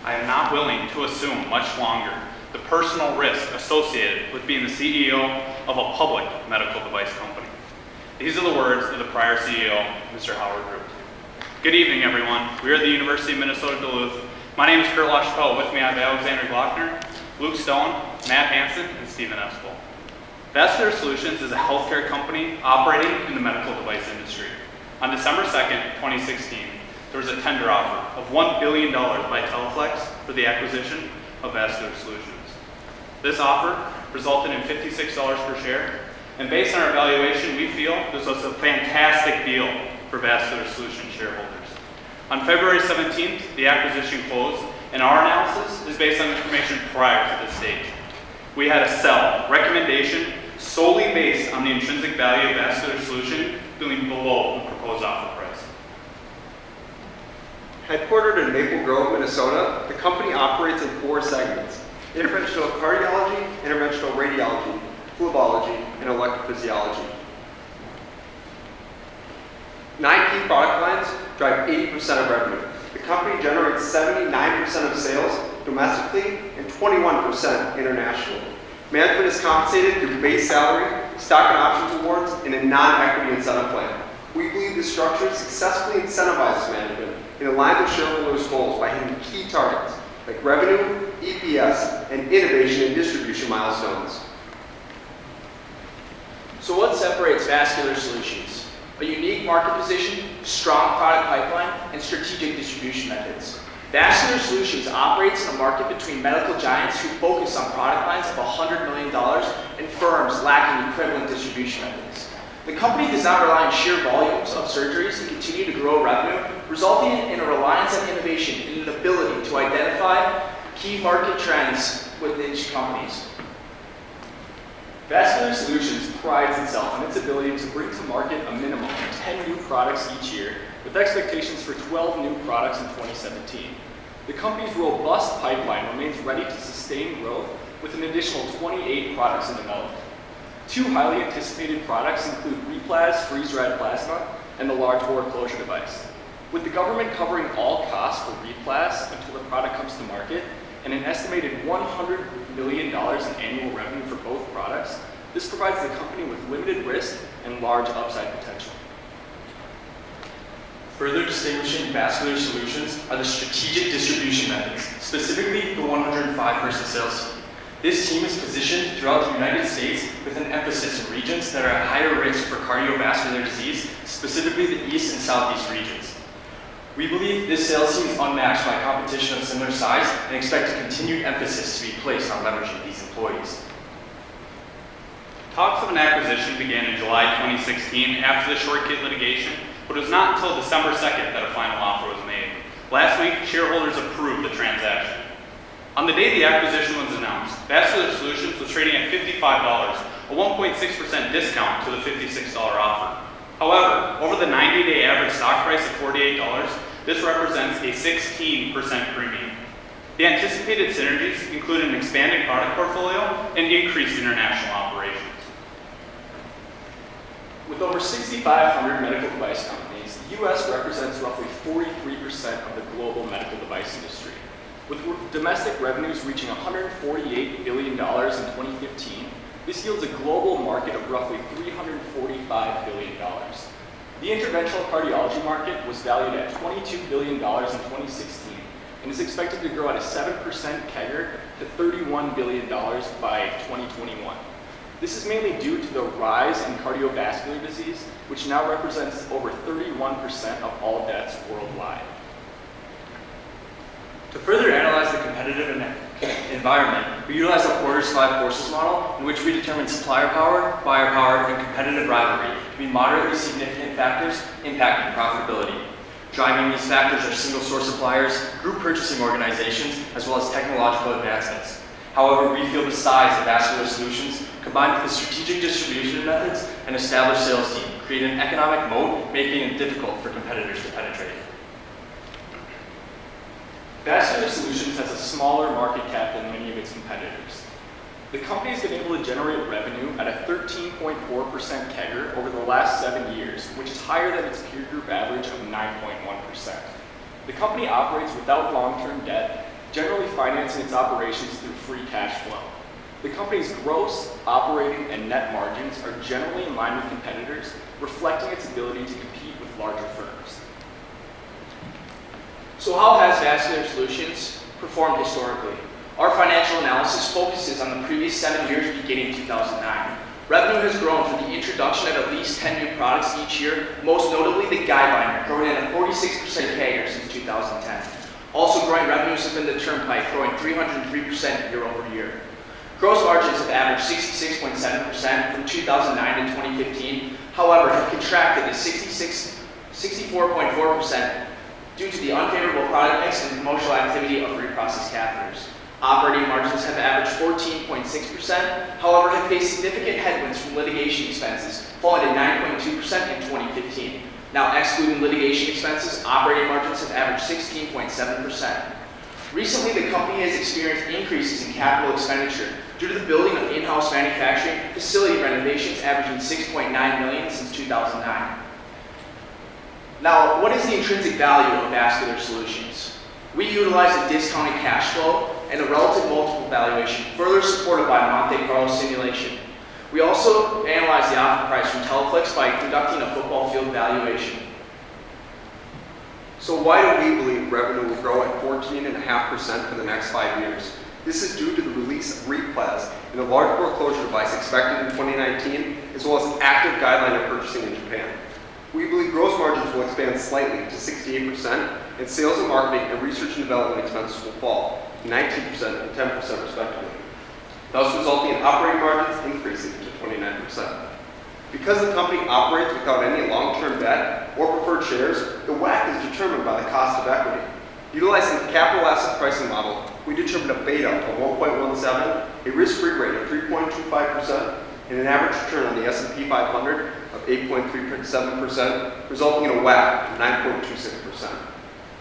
I am not willing to assume much longer the personal risk associated with being the CEO of a public medical device company. These are the words of the prior CEO, Mr. Howard Root. Good evening, everyone. We are at the University of Minnesota, Duluth. My name is Kurt LaChapelle. With me, I have Alexander Glockner, Luke Stone, Matt Hansen, and Stephen Espel. Vascular Solutions is a healthcare company operating in the medical device industry. On December 2nd, 2016, there was a tender offer of $1 billion by Teleflex for the acquisition of Vascular Solutions. This offer resulted in $56 per share, and based on our evaluation, we feel this was a fantastic deal for Vascular Solutions shareholders. On February 17th, the acquisition closed, and our analysis is based on information prior to this stage. We had a sell recommendation solely based on the intrinsic value of Vascular Solutions being below the proposed offer price. Headquartered in Maple Grove, Minnesota, the company operates in 4 segments: interventional cardiology, interventional radiology, phlebology, and electrophysiology. 9 key product lines drive 80% of revenue. The company generates 79% of sales domestically and 21% internationally. Management is compensated through base salary, stock and options awards, and a non-equity incentive plan. We believe this structure successfully incentivizes management and aligns with shareholders' goals by hitting key targets like revenue, EPS, and innovation and distribution milestones. So what separates Vascular Solutions? A unique market position, strong product pipeline, and strategic distribution methods. Vascular Solutions operates in a market between medical giants who focus on product lines of $100 million and firms lacking equivalent distribution methods. The company does not rely on sheer volumes of surgeries to continue to grow revenue, resulting in a reliance on innovation and an ability to identify key market trends within each companies. Vascular Solutions prides itself on its ability to bring to market a minimum of 10 new products each year, with expectations for 12 new products in 2017. The company's robust pipeline remains ready to sustain growth with an additional 28 products in development. 2 highly anticipated products include RePlas freeze-dried plasma and the large bore closure device. With the government covering all costs for RePlas until the product comes to market, and an estimated $100 million in annual revenue for both products, this provides the company with limited risk and large upside potential. Further distinguishing Vascular Solutions are the strategic distribution methods, specifically the 105-person sales team. This team is positioned throughout the United States with an emphasis in regions that are at higher risk for cardiovascular disease, specifically the East and Southeast regions. We believe this sales team is unmatched by competition of similar size and expect a continued emphasis to be placed on leveraging these employees. Talks of an acquisition began in July 2016 after the Shortgate litigation, but it was not until December 2nd that a final offer was made. Last week, shareholders approved the transaction. On the day the acquisition was announced, Vascular Solutions was trading at $55, a 1.6% discount to the $56 offer. However, over the 90-day average stock price of $48, this represents a 16% premium. The anticipated synergies include an expanded product portfolio and increased international operations. With over 6,500 medical device companies, the U.S. represents roughly 43% of the global medical device industry. With domestic revenues reaching $148 billion in 2015, this yields a global market of roughly $345 billion. The interventional cardiology market was valued at $22 billion in 2016 and is expected to grow at a 7% CAGR to $31 billion by 2021. This is mainly due to the rise in cardiovascular disease, which now represents over 31% of all deaths worldwide. To further analyze the competitive environment, we utilize a Porter's 5 forces model in which we determine supplier power, buyer power, and competitive rivalry to be moderately significant factors impacting profitability. Driving these factors are single source suppliers, group purchasing organizations, as well as technological advancements. However, we feel the size of Vascular Solutions, combined with the strategic distribution methods and established sales team, create an economic moat, making it difficult for competitors to penetrate. Vascular Solutions has a smaller market cap than many of its competitors. The company has been able to generate revenue at a 13.4% CAGR over the last 7 years, which is higher than its peer group average of 9.1%. The company operates without long-term debt generally financing its operations through free cash flow. The company's gross, operating, and net margins are generally in line with competitors, reflecting its ability to compete with larger firms. So how has Vascular Solutions performed historically? Our financial analysis focuses on the previous 7 years beginning 2009. Revenue has grown through the introduction of at least 10 new products each year, most notably the Guideliner, growing at a 46% CAGR since 2010. Also growing revenues have been the Turnpike, growing 303% year over year. Gross margins have averaged 66.7% from 2009 to 2015, however, have contracted to 64.4% due to the unfavorable product mix and promotional activity of reprocessed catheters. Operating margins have averaged 14.6%, however, have faced significant headwinds from litigation expenses, falling to 9.2% in 2015. Now, excluding litigation expenses, operating margins have averaged 16.7%. Recently, the company has experienced increases in capital expenditure due to the building of in-house manufacturing facility renovations averaging $6.9 million since 2009. Now, what is the intrinsic value of Vascular Solutions? We utilize a discounted cash flow and a relative multiple valuation, further supported by a Monte Carlo simulation. We also analyze the offer price from Teleflex by conducting a football field valuation. So why do we believe revenue will grow at 14.5% for the next 5 years? This is due to the release of RePlas and a large bore closure device expected in 2019, as well as active guideliner purchasing in Japan. We believe gross margins will expand slightly to 68%, and sales and marketing and research and development expenses will fall to 19% and 10% respectively, thus resulting in operating margins increasing to 29%. Because the company operates without any long-term debt or preferred shares, the WACC is determined by the cost of equity. Utilizing the capital asset pricing model, we determined a beta of 1.17, a risk-free rate of 3.25%, and an average return on the S&P 500 of 8.37%, resulting in a WACC of 9.26%.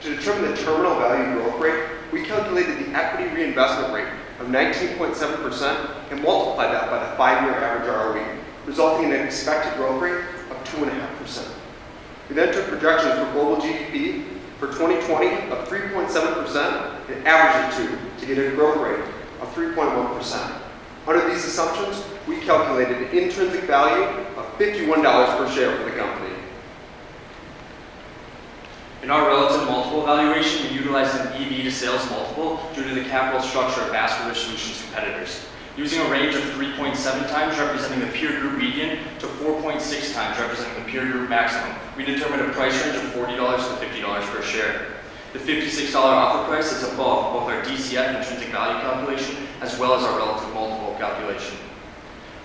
To determine the terminal value growth rate, we calculated the equity reinvestment rate of 19.7% and multiplied that by the 5-year average ROE, resulting in an expected growth rate of 2.5%. We then took projections for global GDP for 2020 of 3.7% and averaged the two to get a growth rate of 3.1%. Under these assumptions, we calculated an intrinsic value of $51 per share for the company. In our relative multiple valuation, we utilized an EV to sales multiple due to the capital structure of Vascular Solutions competitors, using a range of 3.7 times representing the peer group median to 4.6 times representing the peer group maximum. We determined a price range of $40 to $50 per share. The $56 offer price is above both our DCF intrinsic value calculation as well as our relative multiple calculation.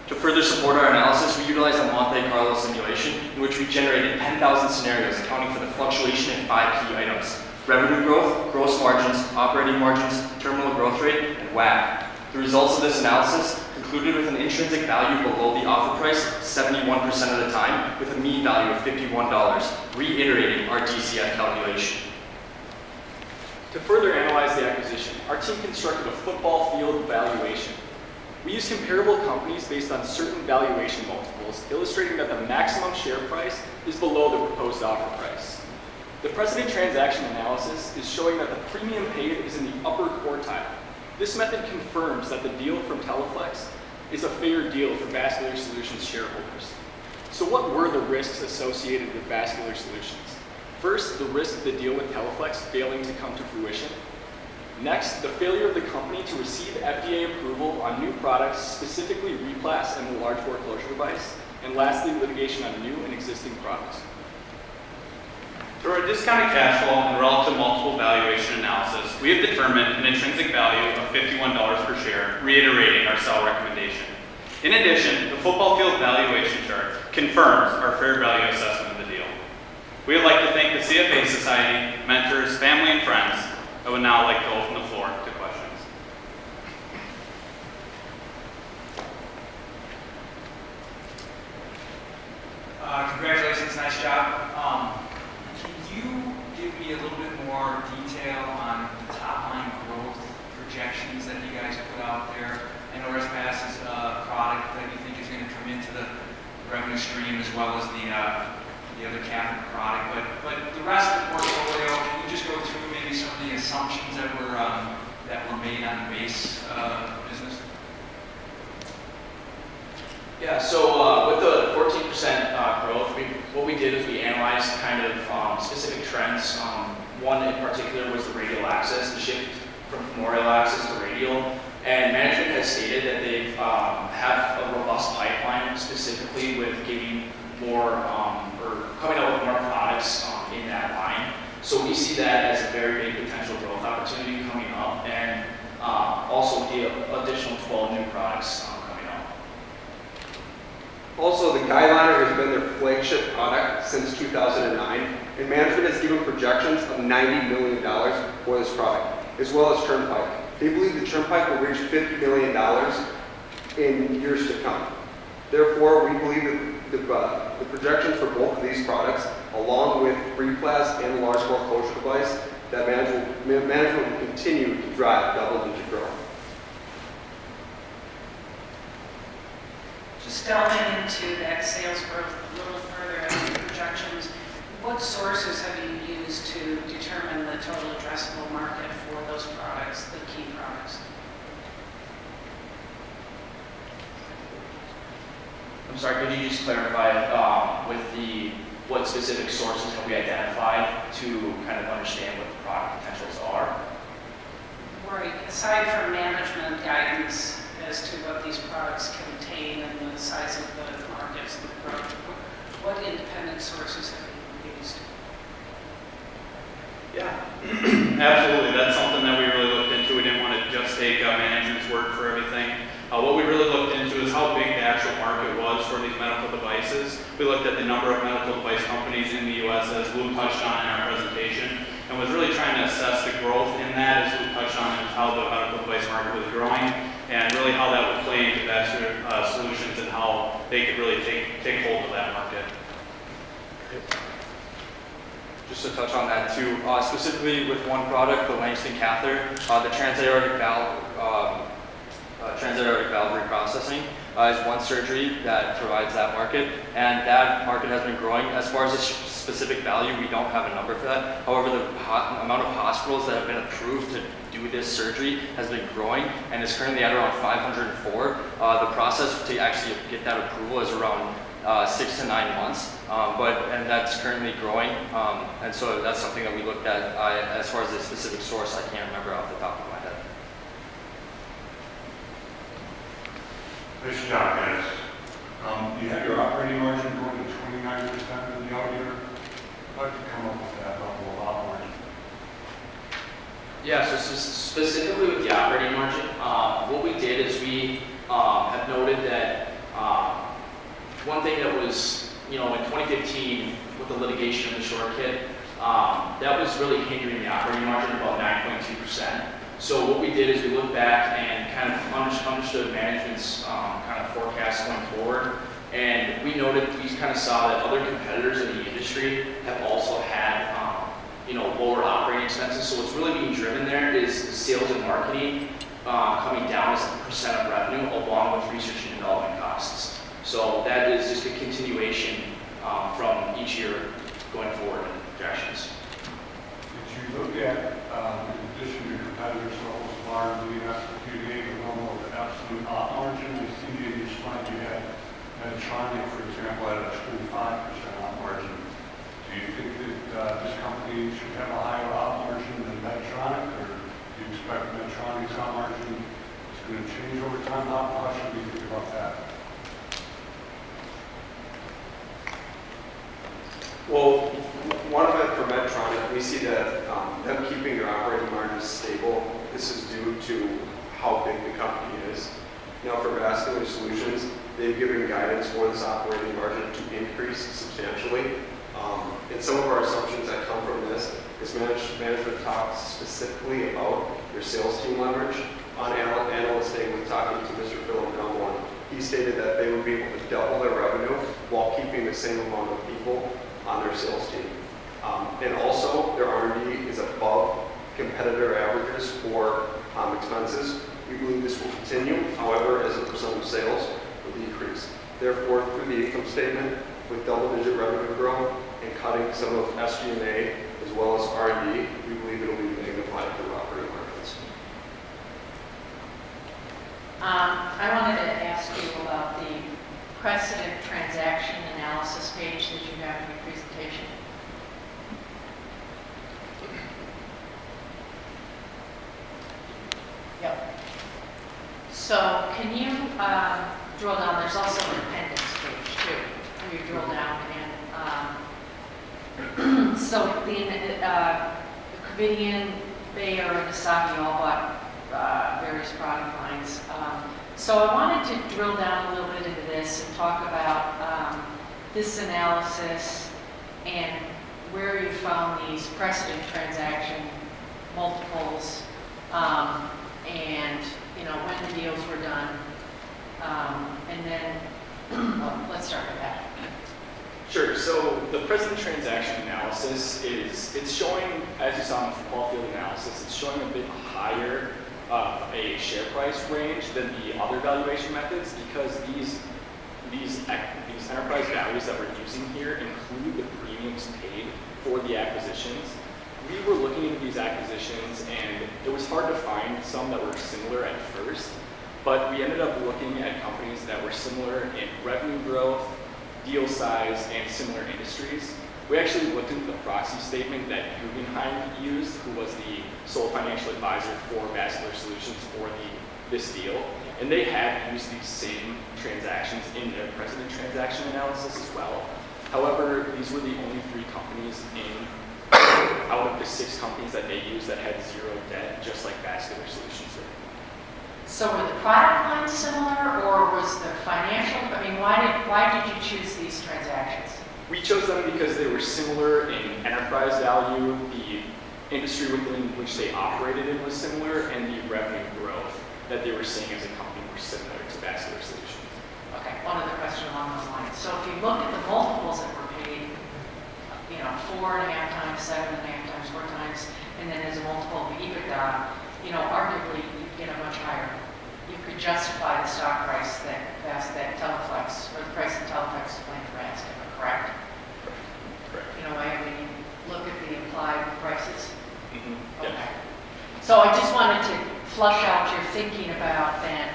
To further support our analysis, we utilized a Monte Carlo simulation in which we generated 10,000 scenarios accounting for the fluctuation in 5 key items: revenue growth, gross margins, operating margins, terminal growth rate, and WACC. The results of this analysis concluded with an intrinsic value below the offer price 71% of the time, with a mean value of $51, reiterating our DCF calculation. To further analyze the acquisition, our team constructed a football field valuation. We used comparable companies based on certain valuation multiples, illustrating that the maximum share price is below the proposed offer price. The precedent transaction analysis is showing that the premium paid is in the upper quartile. This method confirms that the deal from Teleflex is a fair deal for Vascular Solutions shareholders. So what were the risks associated with Vascular Solutions? First, the risk of the deal with Teleflex failing to come to fruition. Next, the failure of the company to receive FDA approval on new products, specifically RePlas and the large bore closure device. And lastly, litigation on new and existing products. Through our discounted cash flow and relative multiple valuation analysis, we have determined an intrinsic value of $51 per share, reiterating our sell recommendation. In addition, the football field valuation chart confirms our fair value assessment of the deal. We would like to thank the CFA Society, mentors, family, and friends. I would now like to open the floor to questions. Congratulations, nice job. Can you give me a little bit more detail on the top line growth projections that you guys put out there? I know ResPass is a product that you think is going to come into the revenue stream as well as the other cabinet product, but the rest of the portfolio, can you just go through maybe some of the assumptions that were that were made on the base business? Yeah, so with the 14% growth, what we did is we analyzed kind of specific trends. One in particular was the radial access, the shift from femoral access to radial. And management has stated that they have a robust pipeline, specifically with getting more or coming out with more products in that line. So we see that as a very big potential growth opportunity coming up, and also the additional 12 new products coming up. Also, the Guideliner has been their flagship product since 2009, and management has given projections of $90 million for this product, as well as Turnpike. They believe the Turnpike will reach $50 million in years to come. Therefore, we believe that the projections for both of these products, along with RePlas and the large bore closure device, that management will continue to drive double-digit growth. Just delving into that sales growth a little further and the projections, what sources have you used to determine the total addressable market for those products, the key products? I'm sorry, could you just clarify with what specific sources have we identified to kind of understand what the product potentials are? Right, aside from management guidance as to what these products contain and the size of the markets and the growth, what independent sources have you used? Yeah, absolutely. That's something that we really looked into. We didn't want to just take management's word for everything. What we really looked into is how big the actual market was for these medical devices. We looked at the number of medical device companies in the U.S., as Lou touched on in our presentation, and was really trying to assess the growth in that, as Lou touched on, and how the medical device market was growing, and really how that would play into Vascular Solutions and how they could really take hold of that market. Just to touch on that too, specifically with one product, the Langston catheter, the transaortic valve reprocessing is one surgery that provides that market, and that market has been growing. As far as the specific value, we don't have a number for that. However, the amount of hospitals that have been approved to do this surgery has been growing, and is currently at around 504. The process to actually get that approval is around 6 to 9 months, and that's currently growing, and so that's something that we looked at. As far as the specific source, I can't remember off the top of my head. Nice job, guys. You have your operating margin going to 29% in the out year. How did you come up with that level of op margin? Yeah, so specifically with the operating margin, what we did is we have noted that one thing that was, in 2015 with the litigation of the short kit, that was really hindering the operating margin about 9.2%. So what we did is we looked back and kind of understood management's kind of forecast going forward, and we kind of saw that other competitors in the industry have also had lower operating expenses. So what's really being driven there is the sales and marketing coming down as a percent of revenue, along with research and development costs. So that is just a continuation from each year going forward in projections. Did you look at, in addition to competitors levels of R&D, you gave a level of absolute op margin? I see in your slide you had Medtronic, for example, at a 25% op margin. Do you think that this company should have a higher op margin than Medtronic, or do you expect Medtronic's op margin is going to change over time? How should we think about that? Well, one of it for Medtronic, we see that them keeping their operating margins stable. This is due to how big the company is. Now, for Vascular Solutions, they've given guidance for this operating margin to increase substantially. And some of our assumptions that come from this is management talks specifically about their sales team leverage. On Analyst Day, we're talking to Mr. Philip Melbourne. He stated that they would be able to double their revenue while keeping the same amount of people on their sales team. And also, their R&D is above competitor averages for expenses. We believe this will continue. However, as a percent of sales will decrease. Therefore, through the income statement, with double-digit revenue growth and cutting some of SG&A as well as R&D, we believe it will be magnified through operating margins. I wanted to ask you about the precedent transaction analysis page that you have in your presentation. Yep. So can you drill down? There's also an appendix page too, where you drill down and so the Covidian, Bayer, and Asahi all bought various product lines. So I wanted to drill down a little bit into this and talk about this analysis and where you found these precedent transaction multiples, and when the deals were done, and then let's start with that. Sure. So the present transaction analysis it's showing, as you saw in the football field analysis, it's showing a bit higher a share price range than the other valuation methods because these enterprise values that we're using here include the premiums paid for the acquisitions. We were looking into these acquisitions and it was hard to find some that were similar at first, but we ended up looking at companies that were similar in revenue growth, deal size, and similar industries. We actually looked into the proxy statement that Guggenheim used, who was the sole financial advisor for Vascular Solutions for this deal, and they had used these same transactions in their precedent transaction analysis as well. However, these were the only 3 companies out of the 6 companies that they used that had 0 debt, just like Vascular Solutions did. So were the product lines similar, or was the financial? I mean, why did you choose these transactions? We chose them because they were similar in enterprise value, the industry within which they operated in was similar, and the revenue growth that they were seeing as a company were similar to Vascular Solutions. Okay, one other question along those lines. So if you look at the multiples that were paid, 4.5 times, 7.5 times, 4 times, and then as a multiple of EBITDA, arguably you get a much higher. You could justify the stock price that Teleflex, or the price that Teleflex is paying for Vascular, correct? Correct. When you look at the implied prices. Mm-hmm. Okay. Yeah. So I just wanted to flush out your thinking about then,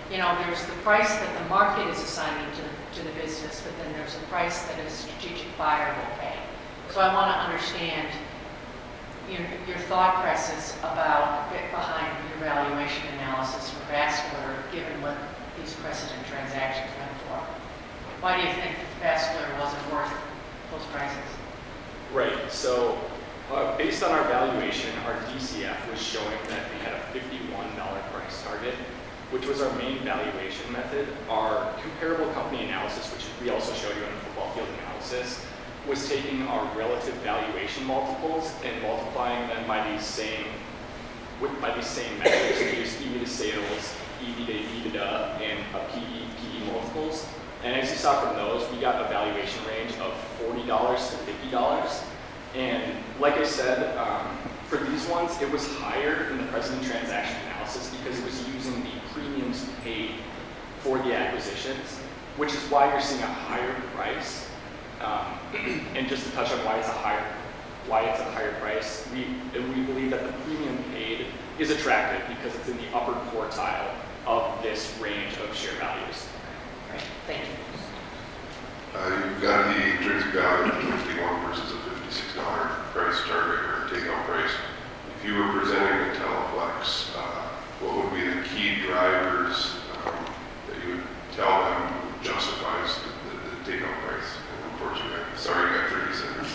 there's the price that the market is assigning to the business, but then there's a price that a strategic buyer will pay. So I want to understand your thought process behind your valuation analysis for Vascular, given what these precedent transactions went for. Why do you think Vascular wasn't worth those prices? Right. So based on our valuation, our DCF was showing that we had a $51 price target, which was our main valuation method. Our comparable company analysis, which we also showed you in the football field analysis, was taking our relative valuation multiples and multiplying them by these same metrics. We used EV to sales, EV to EBITDA, and PE multiples. And as you saw from those, we got a valuation range of $40 to $50. And like I said, for these ones, it was higher in the precedent transaction analysis because it was using the premiums paid for the acquisitions, which is why you're seeing a higher price. And just to touch on why it's a higher price, we believe that the premium paid is attractive because it's in the upper quartile of this range of share values. Great, thank you. You've got the intrinsic value of 51 versus a $56 price target or takeout price. If you were presenting a Teleflex, what would be the key drivers that you would tell them justifies the takeout price? And unfortunately, sorry, I got 30 seconds.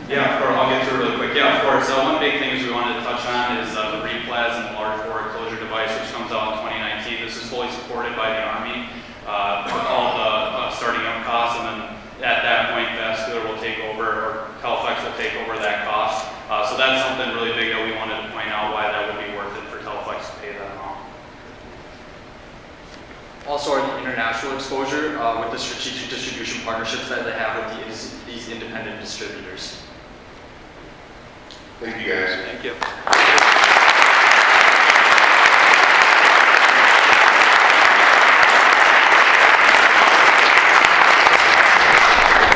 Yeah, of course, I'll get through really quick. Yeah, of course. One big thing we wanted to touch on is the RePlas and the large bore closure device, which comes out in 2019. This is fully supported by the Army with all the starting up costs, and then at that point, Vascular will take over, or Teleflex will take over that cost. So that's something really big that we wanted to point out why that would be worth it for Teleflex to pay that amount. Also, our international exposure with the strategic distribution partnerships that they have with these independent distributors. Thank you, guys. Thank you.